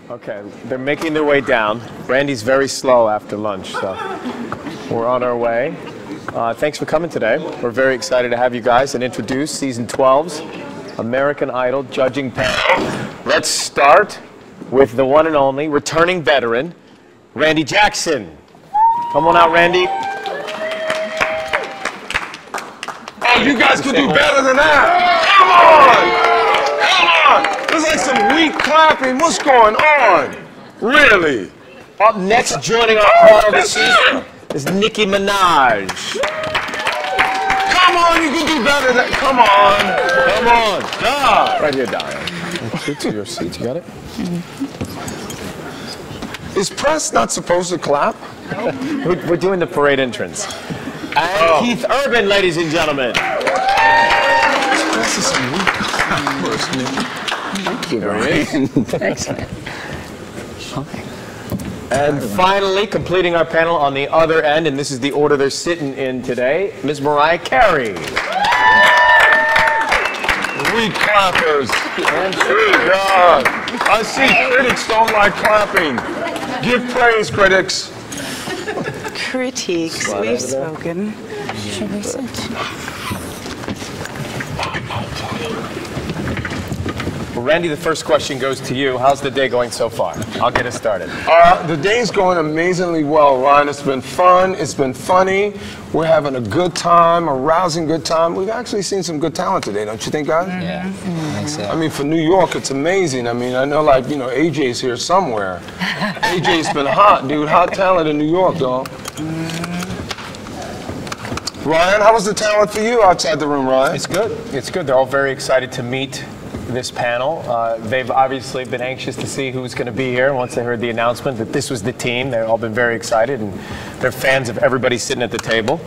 Okay, they're making their way down. Randy's very slow after lunch, so we're on our way. Thanks for coming today. We're very excited to have you guys and introduce Season 12's American Idol judging panel. Let's start with the one and only returning veteran, Randy Jackson. Come on out, Randy. Oh, you guys could do better than that. Come on! Come on! There's like some weak clapping. What's going on? Really? Up next, joining our panel this season is Nicki Minaj. Come on, you can do better than that. Come on. Come on. God. Right here, Diane. To your seat. You got it? Is press not supposed to clap? We're doing the parade entrance. And Keith Urban, ladies and gentlemen. Press is some weak clappers, Nick. Thank you, Brian. Excellent. Okay. And finally, completing our panel on the other end, and this is the order they're sitting in today, Ms. Mariah Carey. Weak clappers. God. I see critics don't like clapping. Give praise, critics. Critiques, we've spoken. Should we sit? Well, Randy, the first question goes to you. How's the day going so far? I'll get us started. The day's going amazingly well, Ryan. It's been fun. It's been funny. We're having a good time, a rousing good time. We've actually seen some good talent today, don't you think, guys? Yeah, I think so. I mean, for New York, it's amazing. I mean, I know, like, you know, AJ's here somewhere. AJ's been hot, dude. Hot talent in New York, dog. Ryan, how was the talent for you outside the room, Ryan? It's good. It's good. They're all very excited to meet this panel. They've obviously been anxious to see who's going to be here. Once they heard the announcement that this was the team, they've all been very excited, and they're fans of everybody sitting at the table.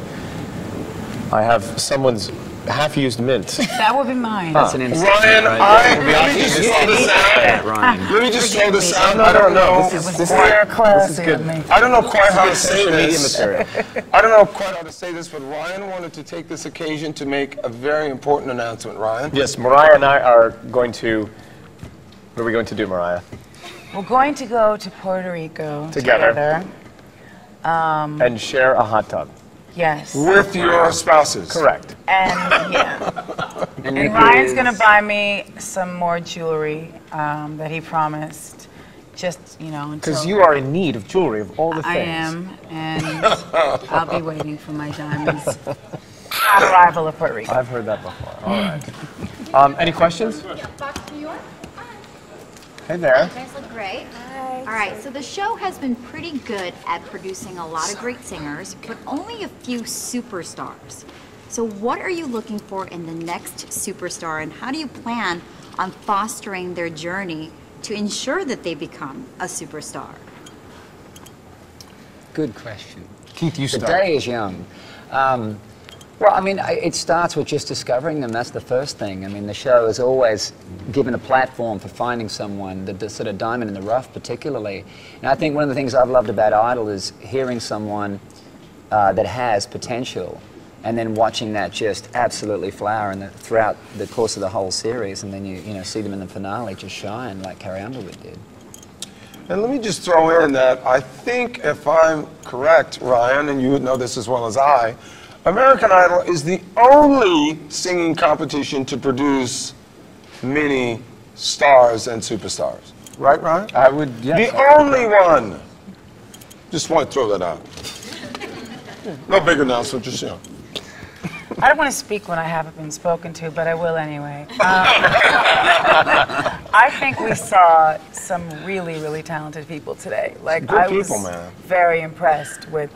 I have someone's half-used mint. That would be mine. That's an instant. Ryan, let me just throw this out. Let me just throw this out. I don't know. This is good. I don't know quite how to say Media this. material. I don't know quite how to say this, but Ryan wanted to take this occasion to make a very important announcement. Ryan? Yes, Mariah and I are going to. What are we going to do, Mariah? We're going to go to Puerto Rico Together. And share a hot tub. Yes. With your spouses. Correct. And yeah. And Ryan's going to buy me some more jewelry that he promised. Just, you know, until... Because you are in need of jewelry of all the things. I am, and I'll be waiting for my diamonds on arrival of Puerto Rico. I've heard that before. All right. Any questions? Fox, New York. Hey there. You guys look great. Hi. All right, so the show has been pretty good at producing a lot of great singers, but only a few superstars. So what are you looking for in the next superstar, and how do you plan on fostering their journey to ensure that they become a superstar? Good question. Keith, you The start. day is young. Well, I mean, it starts with just discovering them. That's the first thing. I mean, the show is always given a platform for finding someone, the sort of diamond in the rough particularly. And I think one of the things I've loved about Idol is hearing someone that has potential and then watching that just absolutely flower throughout the course of the whole series, and then you know, see them in the finale just shine like Carrie Underwood did. And let me just throw in that I think, if I'm correct, Ryan, and you would know this as well as I, American Idol is the only singing competition to produce many stars and superstars. Right, Ryan? I would, yes. The only one. Just want to throw that out. No big announcement, just, you know. I don't want to speak when I haven't been spoken to, but I will anyway. I think we saw some really, really talented people today. Like, Good I people, was man. very impressed with,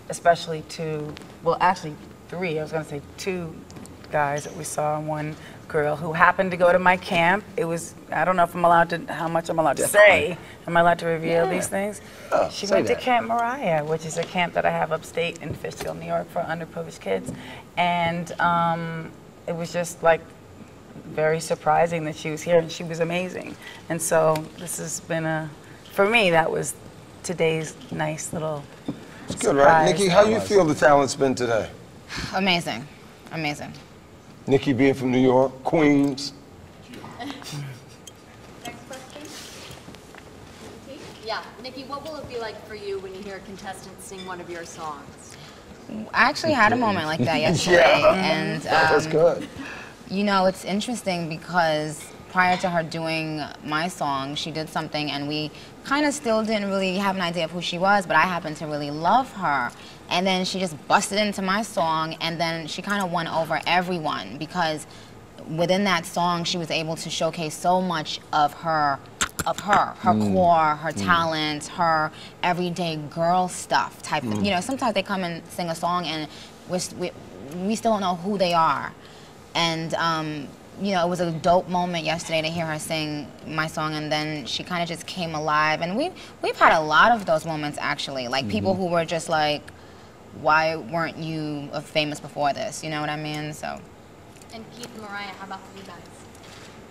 especially two, well, actually three. I was going to say two guys that we saw, and one girl who happened to go to my camp. It was, I don't know if I'm allowed to, how much I'm allowed to say. Am I allowed to reveal these things? She went to Camp Mariah, which is a camp that I have upstate in Fishkill, New York, for underprivileged kids. And it was just like very surprising that she was here, and she was amazing. And so this has been for me, that was today's nice little It's good, right? Nikki, how you feel the talent's been today? Amazing. Amazing. Nikki being from New York, Queens. Next question. Yeah, Nikki, what will it be like for you when you hear a contestant sing one of your songs? I actually had a moment like that yesterday, and That's good. you know, it's interesting because prior to her doing my song, she did something, and we kind of still didn't really have an idea of who she was, but I happened to really love her. And then she just busted into my song, and then she kind of won over everyone because within that song, she was able to showcase so much of her core, her talent, her everyday girl stuff type of, you know, sometimes they come and sing a song and we still don't know who they are. And, you know, it was a dope moment yesterday to hear her sing my song, and then she kind of just came alive. And we've had a lot of those moments, actually, like people who were just like, why weren't you famous before this? You know what I mean? So. And Keith and Mariah, how about for you guys?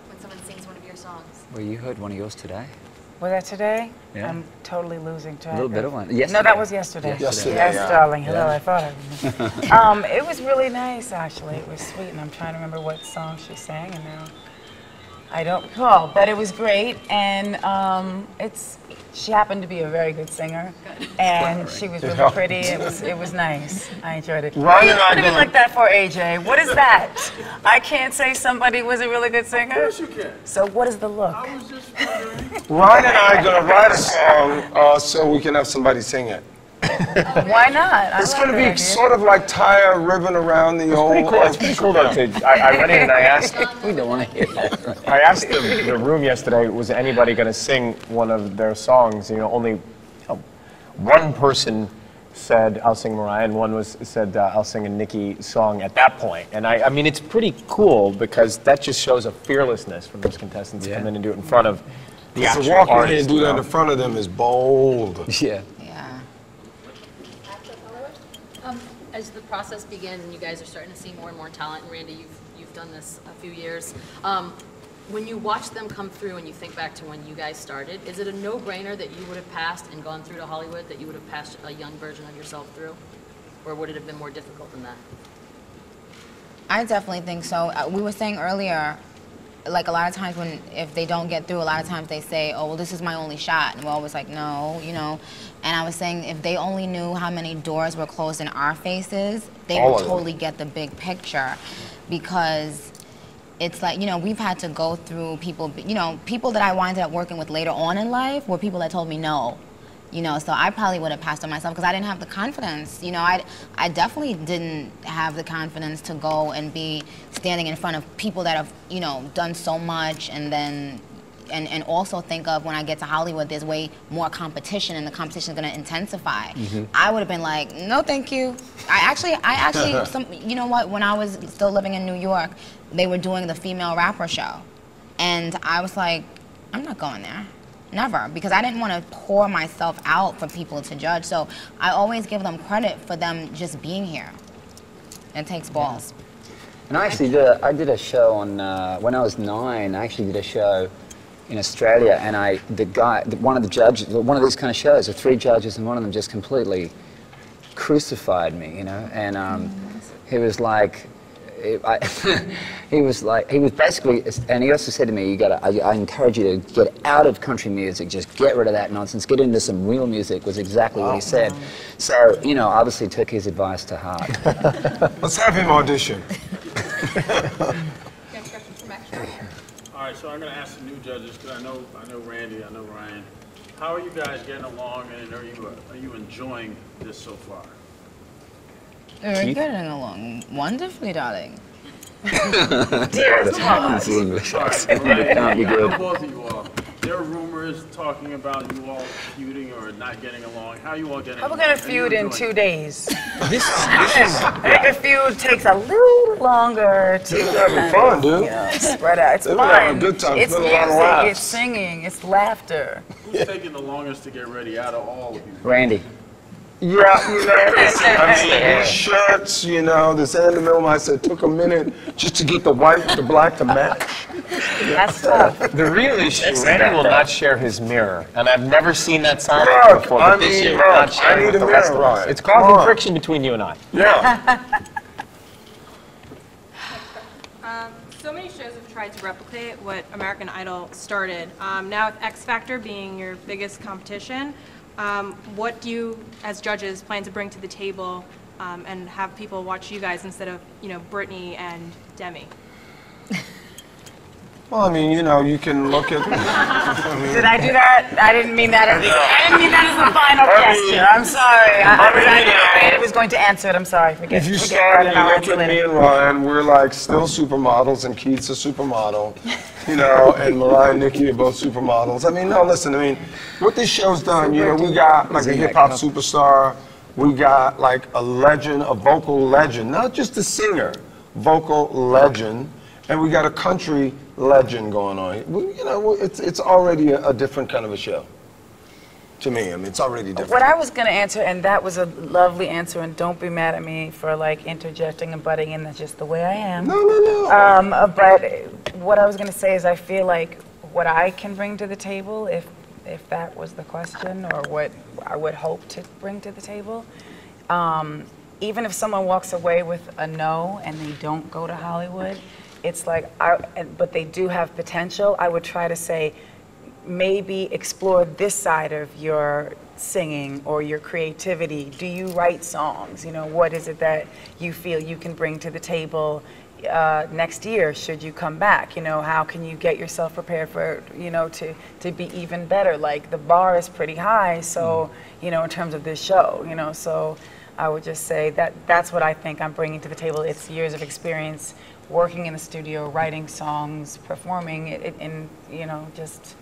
When someone sings one of your songs? Well, you heard one of yours today. Was that today? Yeah. I'm totally losing track. A little bit of one. Yesterday. No, that was yesterday. Yesterday, Yes, yeah. darling. Hello, Yeah. I thought I was. It was really nice, actually. It was sweet, and I'm trying to remember what song she sang, and now I don't recall. But it was great, and she happened to be a very good singer, and she was really pretty. It was nice. I enjoyed it. Ryan and I What do you did- like that for, AJ? What is that? I can't say somebody was a really good singer. Yes, you can. So what is the look? I was just wondering. Ryan and I are going to write a song so we can have somebody sing it. Why not? It's going to be sort of like tie a ribbon around the old. It's pretty cool though. I went in and I asked. We don't want to hear that. I asked the room yesterday, was anybody going to sing one of their songs? You know, only one person said, I'll sing Mariah, and one said, I'll sing a Nicki song at that point. And I mean, it's pretty cool because that just shows a fearlessness from those contestants to come in and do it in front of the To actual walk in here artist. and do that in front of them is bold. Yeah. Yeah. As the process begins and you guys are starting to see more and more talent, and Randy, you've done this a few years, when you watch them come through and you think back to when you guys started, is it a no-brainer that you would have passed and gone through to Hollywood, that you would have passed a young version of yourself through? Or would it have been more difficult than that? I definitely think so. We were saying earlier, like a lot of times if they don't get through, a lot of times they say, oh, well, this is my only shot. And we're always like, no, you know. And I was saying if they only knew how many doors were closed in our faces, they All would of them. totally get the big picture. Because it's like, you know, we've had to go through people, you know, people that I winded up working with later on in life were people that told me no. You know, so I probably would have passed on myself because I didn't have the confidence. You know, I definitely didn't have the confidence to go and be standing in front of people that have, you know, done so much, and then, and also think of when I get to Hollywood, there's way more competition and the competition is going to intensify. I would have been like, no, thank you. I actually, you know what, when I was still living in New York, they were doing the female rapper show. And I was like, I'm not going there. Never, because I didn't want to pour myself out for people to judge. So I always give them credit for them just being here. It takes balls. And I actually did a show on, when I was 9, I actually did a show in Australia, and one of the judges, one of these kind of shows, there were 3 judges, and one of them just completely crucified me, you know, and he was like, he was basically, and he also said to me, I encourage you to get out of country music, just get rid of that nonsense, get into some real music, was exactly what he said. So, you know, obviously took his advice to heart. Let's have him audition. All right, so I'm going to ask the new judges because I know Randy, I know Ryan. How are you guys getting along, and are you enjoying this so far? We're getting along wonderfully, darling. It's English. All right, Can't be I good. know both of you all. There are rumors talking about you all feuding or not getting along. How are you all getting How along? we're gonna Are you feud in enjoying 2 days? This I think a feud takes a little longer to having fun, dude. spread out. It's They've been fun. having a good time. It's It's been a lot of music, laughs. it's singing, it's laughter. Who's taking the longest to get ready out of all of you? Randy. Yeah, you know, I mean, these shirts, you know, this animal, I said, took a minute just to get the white with the black to match. That's tough. The real issue, Randy will not share his mirror, and I've never seen that sign Look, before. I But this mean, year, look, we're not I sharing need with a the rest mirror, of us. Ryan. It's causing Come on. friction between you and I. Yeah. So many shows have tried to replicate what American Idol started. Now with X Factor being your biggest competition, what do you, as judges, plan to bring to the table and have people watch you guys instead of, you know, Brittany and Demi? Well, I mean, you know, you can look at. Did I do that? I didn't mean that. I didn't mean that as the final question. I'm sorry. I was going to answer it. I'm sorry. If you start and you look at me and Ryan, we're like still supermodels, and Keith's a supermodel, you know, and Mariah and Nikki are both supermodels. I mean, no, listen, I mean, what this show's done, you know, we got like a hip-hop superstar, we got like a legend, a vocal legend, not just a singer, vocal legend, and we got a country legend going on. You know, it's already a different kind of a show. To me, I mean, it's already different. What I was going to answer, and that was a lovely answer, and don't be mad at me for like interjecting and butting in. That's just the way I am. No. But what I was going to say is I feel like what I can bring to the table, if that was the question, or what I would hope to bring to the table, even if someone walks away with a no and they don't go to Hollywood, it's like, but they do have potential, I would try to say, maybe explore this side of your singing or your creativity. Do you write songs? You know, what is it that you feel you can bring to the table next year should you come back? You know, how can you get yourself prepared for, you know, to be even better? Like, the bar is pretty high, so, you know, in terms of this show, you know, so I would just say that's what I think I'm bringing to the table. It's years of experience working in the studio, writing songs, performing it, and, you know, just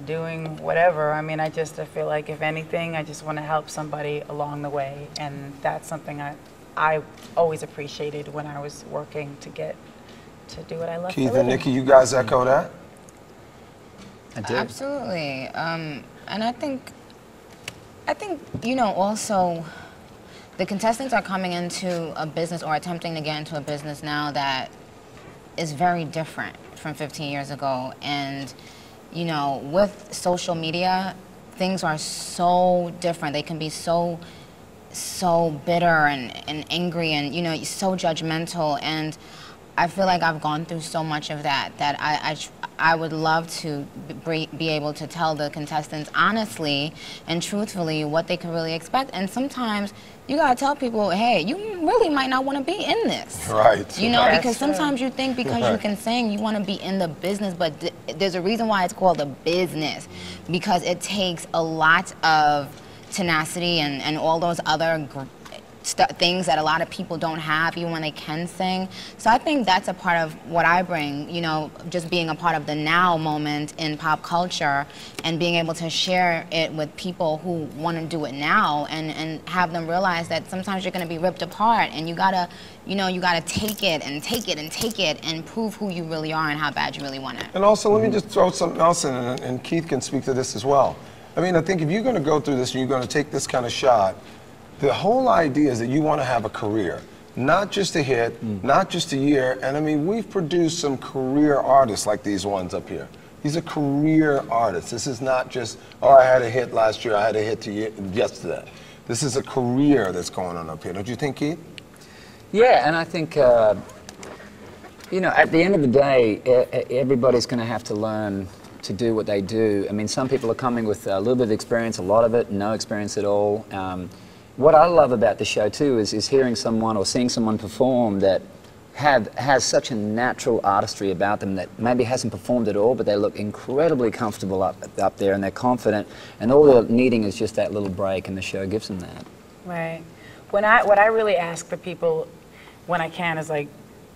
doing whatever. I mean, I feel like, if anything, I just want to help somebody along the way, and that's something I always appreciated when I was working to get to do what I love. Keith and Nikki, you guys echo that? I do. Absolutely. And I think, you know, also, the contestants are coming into a business or attempting to get into a business now that is very different from 15 years ago. And, you know, with social media, things are so different. They can be so bitter and angry and, you know, so judgmental. And I feel like I've gone through so much of that I would love to be able to tell the contestants honestly and truthfully what they can really expect. And sometimes you gotta tell people, hey, you really might not want to be in this. Right. You know, because sometimes you think because you can sing, you want to be in the business, but there's a reason why it's called a business, because it takes a lot of tenacity and all those other things that a lot of people don't have, even when they can sing. So I think that's a part of what I bring, you know, just being a part of the now moment in pop culture and being able to share it with people who want to do it now and have them realize that sometimes you're going to be ripped apart and you gotta, you know, you gotta take it and take it and take it and prove who you really are and how bad you really want it. And also, let me just throw something else in, and Keith can speak to this as well. I mean, I think if you're going to go through this and you're going to take this kind of shot, the whole idea is that you want to have a career, not just a hit, not just a year. And I mean, we've produced some career artists like these ones up here. These are career artists. This is not just, oh, I had a hit last year, I had a hit yesterday. This is a career that's going on up here. Don't you think, Keith? Yeah, and I think, you know, at the end of the day, everybody's going to have to learn to do what they do. I mean, some people are coming with a little bit of experience, a lot of it, no experience at all. What I love about the show too is hearing someone or seeing someone perform that has such a natural artistry about them that maybe hasn't performed at all, but they look incredibly comfortable up there and they're confident, and all they're needing is just that little break, and the show gives them that. Right. What I really ask the people when I can is like,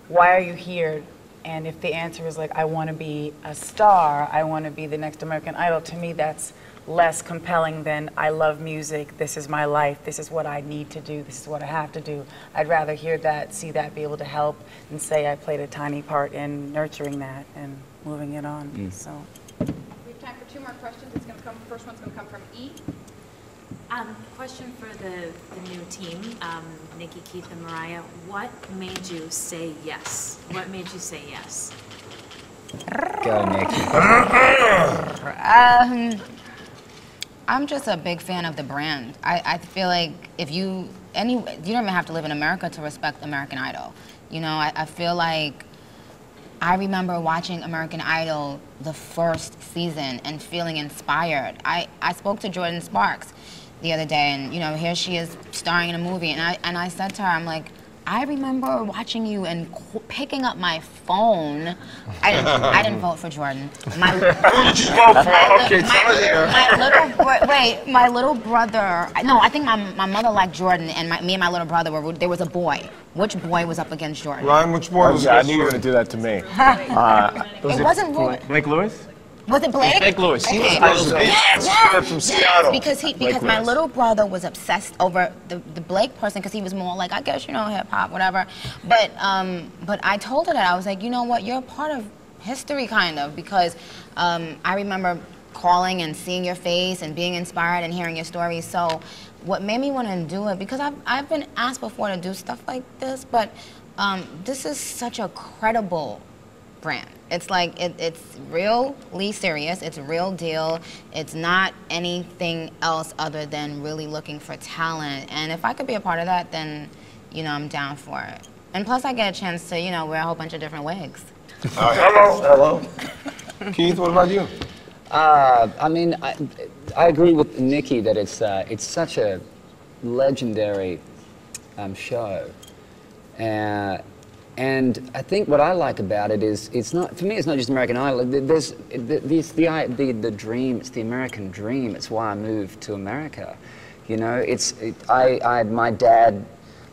why are you here? And if the answer is like, I want to be a star, I want to be the next American Idol, to me that's less compelling than I love music, this is my life, this is what I need to do, this is what I have to do. I'd rather hear that, see that, be able to help, and say I played a tiny part in nurturing that and moving it on. So. We have time for 2 more questions. It's going to come. First one's going to come from E. Question for the new team, Nikki, Keith, and Mariah. What made you say yes? What made you say yes? Go, Nikki. I'm just a big fan of the brand. I feel like if you don't even have to live in America to respect American Idol. You know, I feel like I remember watching American Idol the first season and feeling inspired. I spoke to Jordan Sparks the other day, and you know, here she is starring in a movie, and I said to her, I'm like, I remember watching you and picking up my phone. I didn't vote for Jordan. Who did you vote for? Okay, tell us here. My little brother. No, I think my mother liked Jordan, and me and my little brother were. There was a boy. Which boy was up against Jordan? Ryan, which boy was I against knew you were you? going to do that to me. It wasn't Blake Lewis? Was it Blake? Blake Lewis. He was From Seattle. Because my little brother was obsessed over the Blake person because he was more like, I guess, you know, hip hop, whatever. But I told her that I was like, you know what, you're a part of history kind of, because I remember calling and seeing your face and being inspired and hearing your stories. So what made me want to do it, because I've been asked before to do stuff like this, but this is such a credible brand. It's like, it's really serious, it's a real deal. It's not anything else other than really looking for talent. And if I could be a part of that, then, you know, I'm down for it. And plus I get a chance to, you know, wear a whole bunch of different wigs. Hello. Keith, what about you? I mean, I agree with Nikki that it's such a legendary show. And I think what I like about it is, it's not, for me, it's not just American Idol. There's the dream, it's the American dream. It's why I moved to America. You know, my dad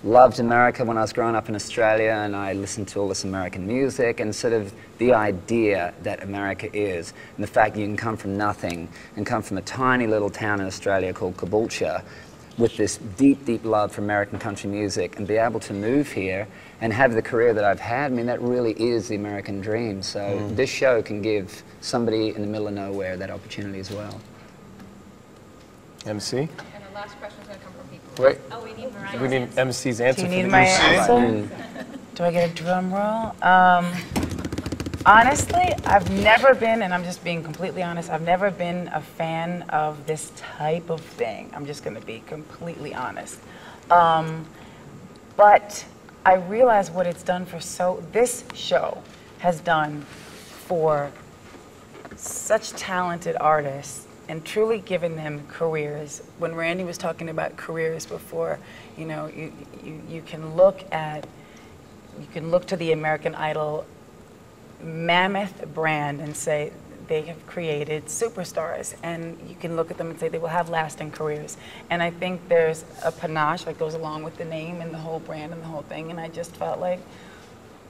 loved America when I was growing up in Australia, and I listened to all this American music, and sort of the idea that America is, and the fact that you can come from nothing and come from a tiny little town in Australia called Caboolture with this deep, deep love for American country music and be able to move here and have the career that I've had. I mean, that really is the American dream. So this show can give somebody in the middle of nowhere that opportunity as well. MC? And the last question is going to come from people. Wait. Oh, we need Mariah's We need answer. MC's answer. Do you for need the my MC. answer? Do I get a drum roll? Honestly, I've never been, and I'm just being completely honest, I've never been a fan of this type of thing. I'm just going to be completely honest. But I realize what it's done for this show has done for such talented artists and truly given them careers. When Randy was talking about careers before, you know, you can look to the American Idol mammoth brand and say they have created superstars, and you can look at them and say they will have lasting careers. And I think there's a panache that goes along with the name and the whole brand and the whole thing, and I just felt like,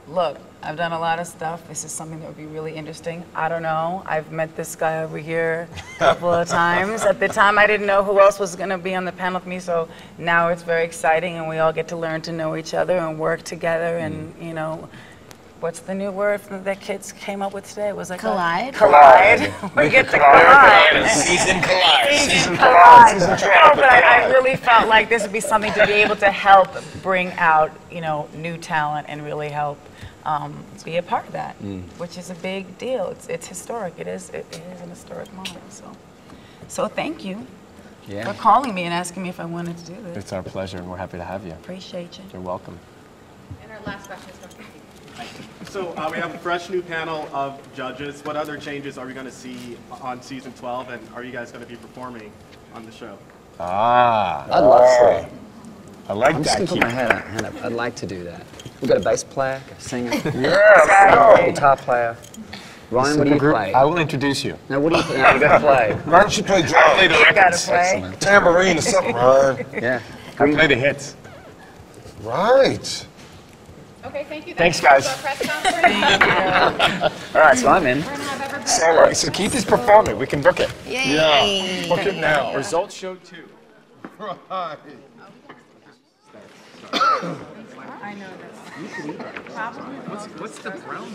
look, I've done a lot of stuff. This is something that would be really interesting. I don't know. I've met this guy over here a couple of times. At the time, I didn't know who else was going to be on the panel with me, so now it's very exciting, and we all get to learn to know each other and work together, and, you know, what's the new word that kids came up with today? Was like Collide. Collide. We get to collide. Season collide. Season collide. No, but I really felt like this would be something to be able to help bring out, you know, new talent and really help be a part of that, which is a big deal. It's historic. It is an historic moment. So thank you for calling me and asking me if I wanted to do this. It's our pleasure, and we're happy to have you. Appreciate you. You're welcome. And our last question is from people. So we have a fresh new panel of judges. What other changes are we going to see on season 12, and are you guys going to be performing on the show? Ah. I'd love to. I like I'm just that. going to put my hand up. I'd like to do that. We've got a bass player, a singer, Yeah. guitar player. Ryan, what do you play? I will introduce you. Now, what do you play? Now, you got to play. Why don't you play drum? You gotta play. Excellent. Tambourine or something, Ryan. Yeah. I play the hits. Right. Okay, thank you. Thanks, guys. That's our press conference. All right, so I'm in. We're going to have everybody. So Keith is performing. We can book it. Yay. Book it now. Results show 2. Right. I know this. Probably. What's the brown?